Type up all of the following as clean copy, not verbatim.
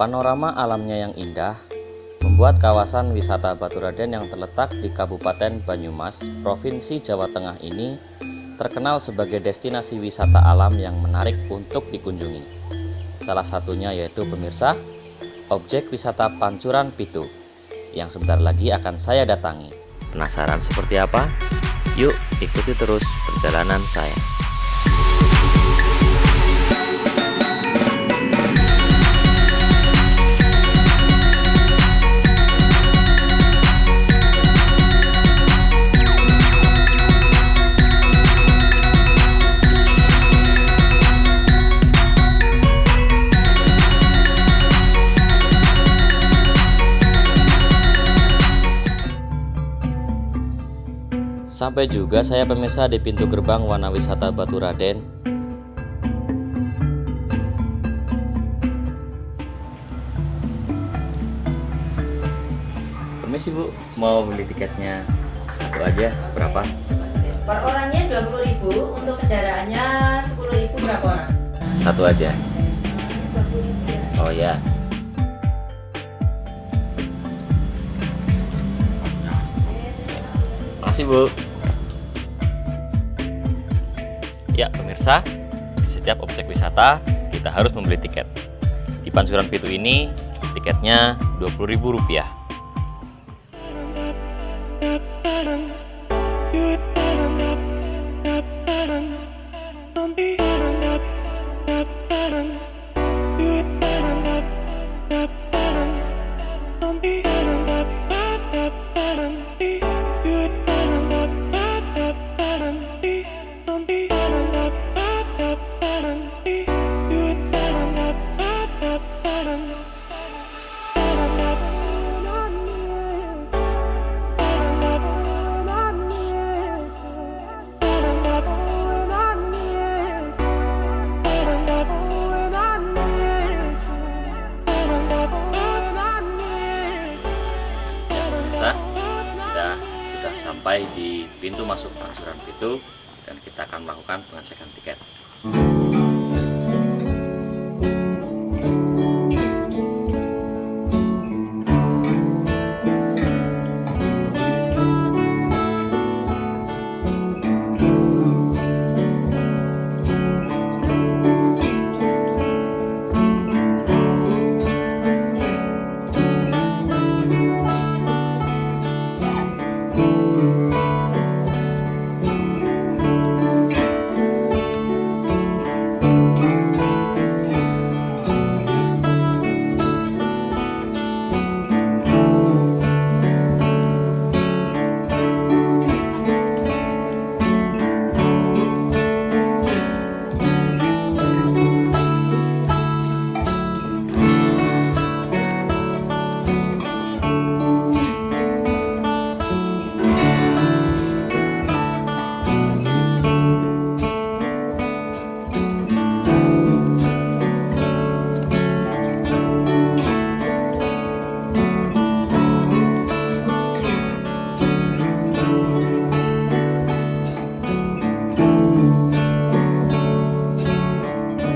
Panorama alamnya yang indah membuat kawasan wisata Baturaden yang terletak di Kabupaten Banyumas, Provinsi Jawa Tengah ini terkenal sebagai destinasi wisata alam yang menarik untuk dikunjungi. Salah satunya yaitu pemirsa, objek wisata Pancuran Pitu yang sebentar lagi akan saya datangi. Penasaran seperti apa? Yuk ikuti terus perjalanan saya. Sampai juga saya pemirsa di pintu gerbang Wana Wisata Baturaden. Permisi Bu, mau beli tiketnya satu aja, berapa? Per orangnya 20.000, untuk kendaraannya 10.000 berapa orang? Satu aja. 20.000 ya. Oh ya. Makasih Bu. Ya pemirsa, di setiap objek wisata kita harus membeli tiket. Di Pancuran Pitu ini tiketnya Rp20.000. Kita sudah sampai di pintu masuk Pancuran Pitu dan kita akan melakukan pengecekan tiket.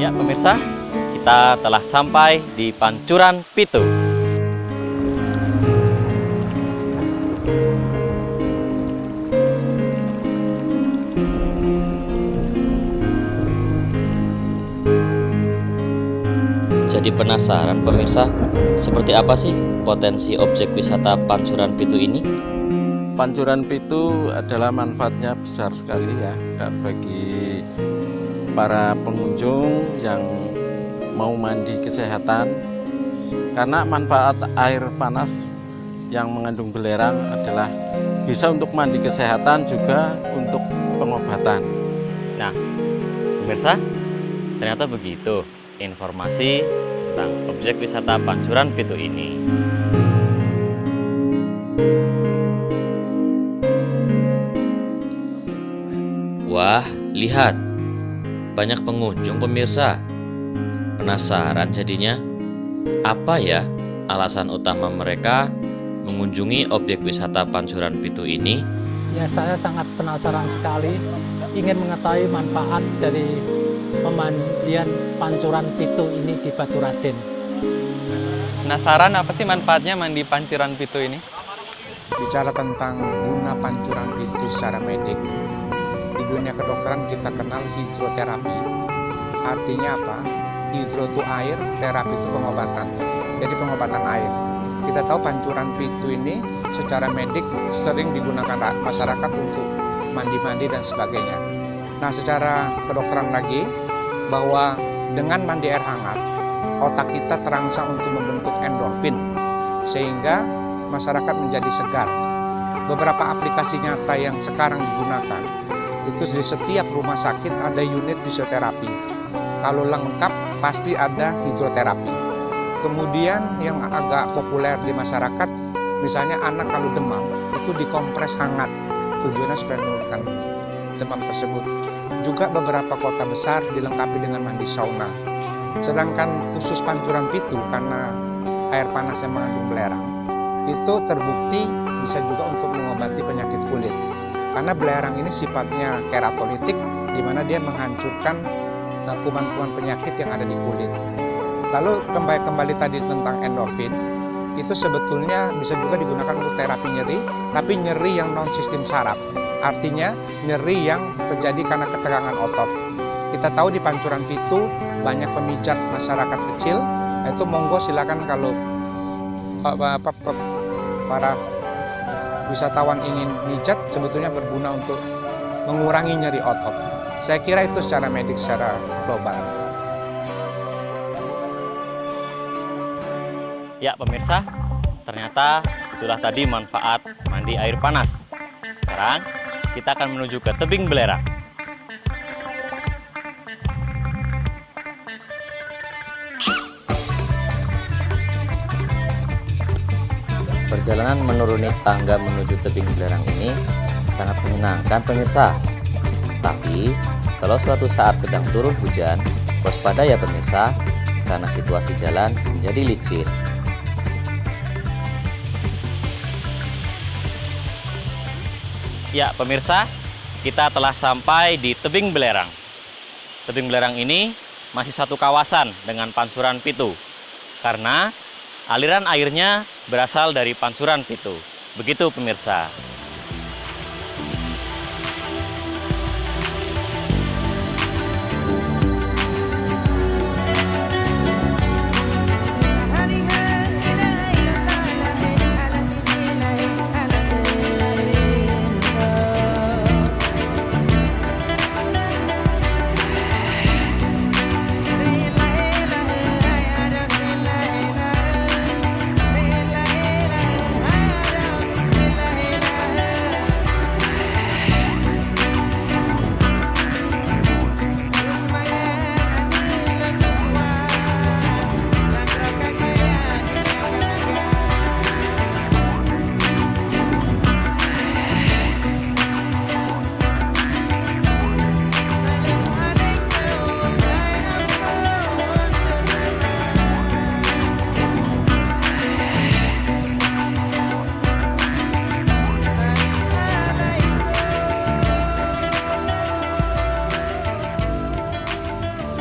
Ya pemirsa, kita telah sampai di Pancuran Pitu. Jadi penasaran pemirsa, seperti apa sih potensi objek wisata Pancuran Pitu ini? Pancuran Pitu adalah manfaatnya besar sekali ya bagi para pengunjung yang mau mandi kesehatan, karena manfaat air panas yang mengandung belerang adalah bisa untuk mandi kesehatan juga untuk pengobatan. Nah, pemirsa, ternyata begitu informasi tentang objek wisata Pancuran Pitu ini. Wah, lihat, banyak pengunjung pemirsa. Penasaran jadinya, apa ya alasan utama mereka mengunjungi objek wisata Pancuran Pitu ini? Ya, saya sangat penasaran sekali, ingin mengetahui manfaat dari pemandian Pancuran Pitu ini di Baturaden. Penasaran apa sih manfaatnya mandi pancuran pitu ini? Bicara tentang guna pancuran pitu secara medik, di dunia kedokteran kita kenal hidroterapi. Artinya apa? Hidro itu air, terapi itu pengobatan. Jadi pengobatan air. Kita tahu pancuran pitu ini secara medik sering digunakan masyarakat untuk mandi-mandi dan sebagainya. Nah, secara kedokteran lagi, bahwa dengan mandi air hangat, otak kita terangsang untuk membentuk endorfin, sehingga masyarakat menjadi segar. Beberapa aplikasi nyata yang sekarang digunakan, itu di setiap rumah sakit ada unit fisioterapi. Kalau lengkap, pasti ada hidroterapi. Kemudian yang agak populer di masyarakat, misalnya anak kalau demam, itu dikompres hangat. Tujuannya supaya menurunkan demam tersebut. Juga beberapa kota besar dilengkapi dengan mandi sauna. Sedangkan khusus pancuran pitu, karena air panas yang mengandung belerang, itu terbukti bisa juga untuk mengobati penyakit kulit. Karena belerang ini sifatnya keratolitik, di mana dia menghancurkan kuman-kuman penyakit yang ada di kulit. Lalu kembali tadi tentang endorfin, itu sebetulnya bisa juga digunakan untuk terapi nyeri, tapi nyeri yang non-sistem saraf. Artinya nyeri yang terjadi karena ketegangan otot. Kita tahu di pancuran pitu banyak pemijat masyarakat kecil, itu monggo silakan kalau para wisatawan ingin mijat, sebetulnya berguna untuk mengurangi nyeri otot. Saya kira itu secara medik secara global. Ya pemirsa, ternyata itulah tadi manfaat mandi air panas. Sekarang kita akan menuju ke tebing belerang. Perjalanan menuruni tangga menuju tebing belerang ini sangat menyenangkan pemirsa. Tapi kalau suatu saat sedang turun hujan, waspada ya pemirsa, karena situasi jalan menjadi licin. Ya pemirsa, kita telah sampai di tebing belerang. Tebing belerang ini masih satu kawasan dengan pancuran pitu, karena aliran airnya berasal dari pancuran pitu. Begitu pemirsa.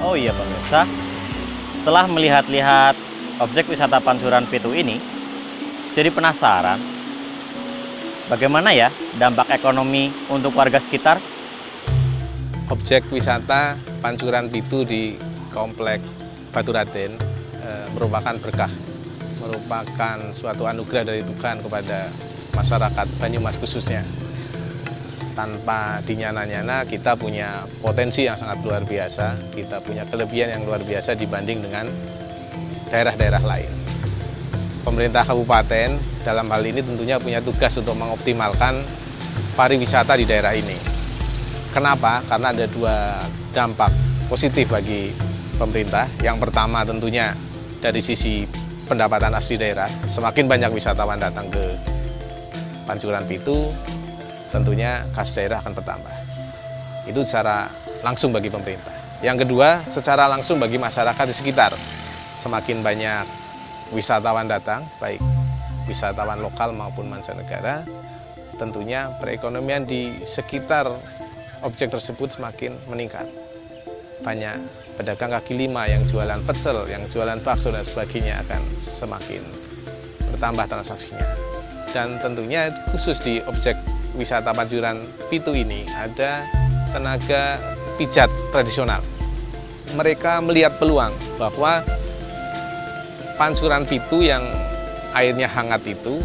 Oh iya pemirsa, setelah melihat-lihat objek wisata pancuran pitu ini, jadi penasaran bagaimana ya dampak ekonomi untuk warga sekitar. Objek wisata pancuran pitu di Komplek Baturaden merupakan berkah, merupakan suatu anugerah dari Tuhan kepada masyarakat Banyumas khususnya. Tanpa dinyana-nyana, kita punya potensi yang sangat luar biasa, kita punya kelebihan yang luar biasa dibanding dengan daerah-daerah lain. Pemerintah kabupaten dalam hal ini tentunya punya tugas untuk mengoptimalkan pariwisata di daerah ini. Kenapa? Karena ada dua dampak positif bagi pemerintah. Yang pertama tentunya dari sisi pendapatan asli daerah, semakin banyak wisatawan datang ke Pancuran Pitu, tentunya kas daerah akan bertambah. Itu secara langsung bagi pemerintah. Yang kedua, secara langsung bagi masyarakat di sekitar. Semakin banyak wisatawan datang, baik wisatawan lokal maupun mancanegara, tentunya perekonomian di sekitar objek tersebut semakin meningkat. banyak pedagang kaki lima yang jualan pecel, yang jualan bakso dan sebagainya akan semakin bertambah transaksinya. Dan tentunya khusus di objek wisata Pancuran Pitu ini ada tenaga pijat tradisional. Mereka melihat peluang bahwa Pancuran Pitu yang airnya hangat itu,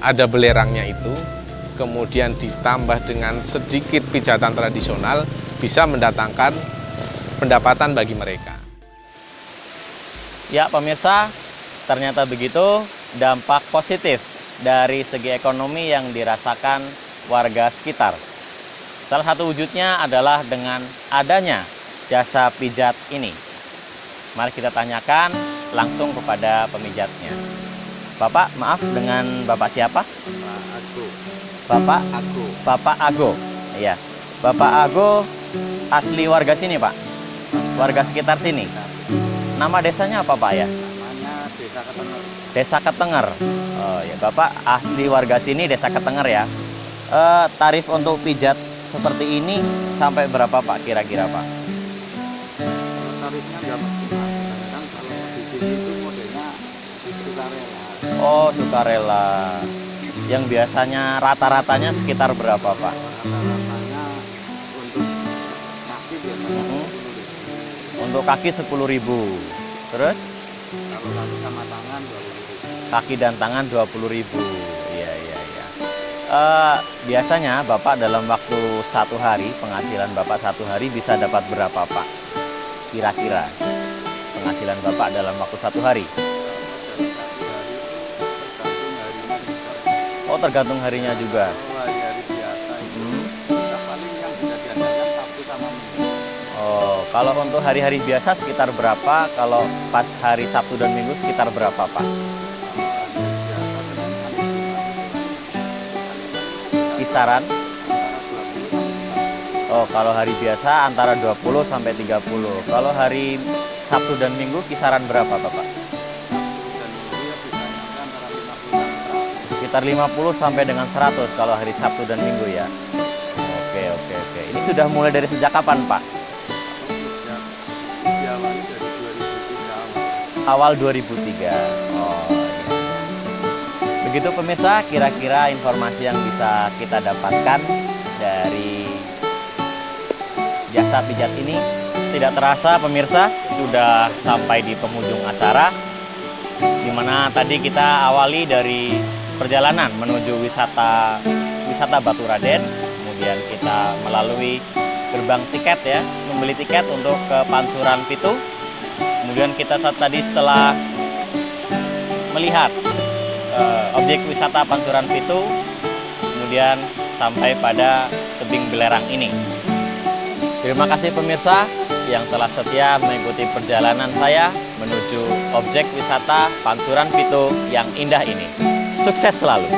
ada belerangnya itu, kemudian ditambah dengan sedikit pijatan tradisional, bisa mendatangkan pendapatan bagi mereka. Ya pemirsa, ternyata begitu dampak positif dari segi ekonomi yang dirasakan warga sekitar. Salah satu wujudnya adalah dengan adanya jasa pijat ini. Mari kita tanyakan langsung kepada pemijatnya. Bapak, maaf, dengan Bapak siapa? Bapak Ago. Bapak Ago. Iya. Bapak Ago asli warga sini, Pak? Warga sekitar sini. Nama desanya apa, Pak, ya? Namanya Desa Ketenger. Desa Ketenger. Oh ya, Bapak asli warga sini Desa Ketenger ya. Tarif untuk pijat seperti ini sampai berapa, Pak, kira-kira, Pak? Tarifnya nggak mesti, Mas. Kadang kalau di sini itu modelnya sukarela. Oh, sukarela. Yang biasanya rata-ratanya sekitar berapa, Pak? Rata-ratanya untuk kaki biasanya Untuk kaki 10.000. Terus kalau kaki sama tangan 20.000. kaki dan tangan 20.000. Iya, iya, iya. Biasanya Bapak dalam waktu satu hari, penghasilan Bapak satu hari bisa dapat berapa, Pak? Kira-kira penghasilan Bapak dalam waktu satu hari? Oh, tergantung harinya juga. Hari-hari biasa itu kita paling yang bisa diandalkan Sabtu sama Minggu. Oh, kalau untuk hari-hari biasa sekitar berapa? Kalau pas hari Sabtu dan Minggu sekitar berapa, Pak? Kisaran? Oh, kalau hari biasa antara 20 sampai 30. Kalau hari Sabtu dan Minggu kisaran berapa, Bapak? Sekitar 50 sampai dengan 100 kalau hari Sabtu dan Minggu ya. Oke, oke, oke. Ini sudah mulai dari sejak kapan, Pak? Diawali dari 2003 Awal 2003. Oh, iya. Begitu pemirsa, kira-kira informasi yang bisa kita dapatkan dari jasa pijat ini. Tidak terasa pemirsa, sudah sampai di penghujung acara, di mana tadi kita awali dari perjalanan menuju wisata Baturaden, kemudian kita melalui gerbang tiket ya, membeli tiket untuk ke Pancuran Pitu. Kemudian kita tadi setelah melihat objek wisata Pancuran Pitu, kemudian sampai pada tebing belerang ini. Terima kasih pemirsa yang telah setia mengikuti perjalanan saya menuju objek wisata Pancuran Pitu yang indah ini. Sukses selalu!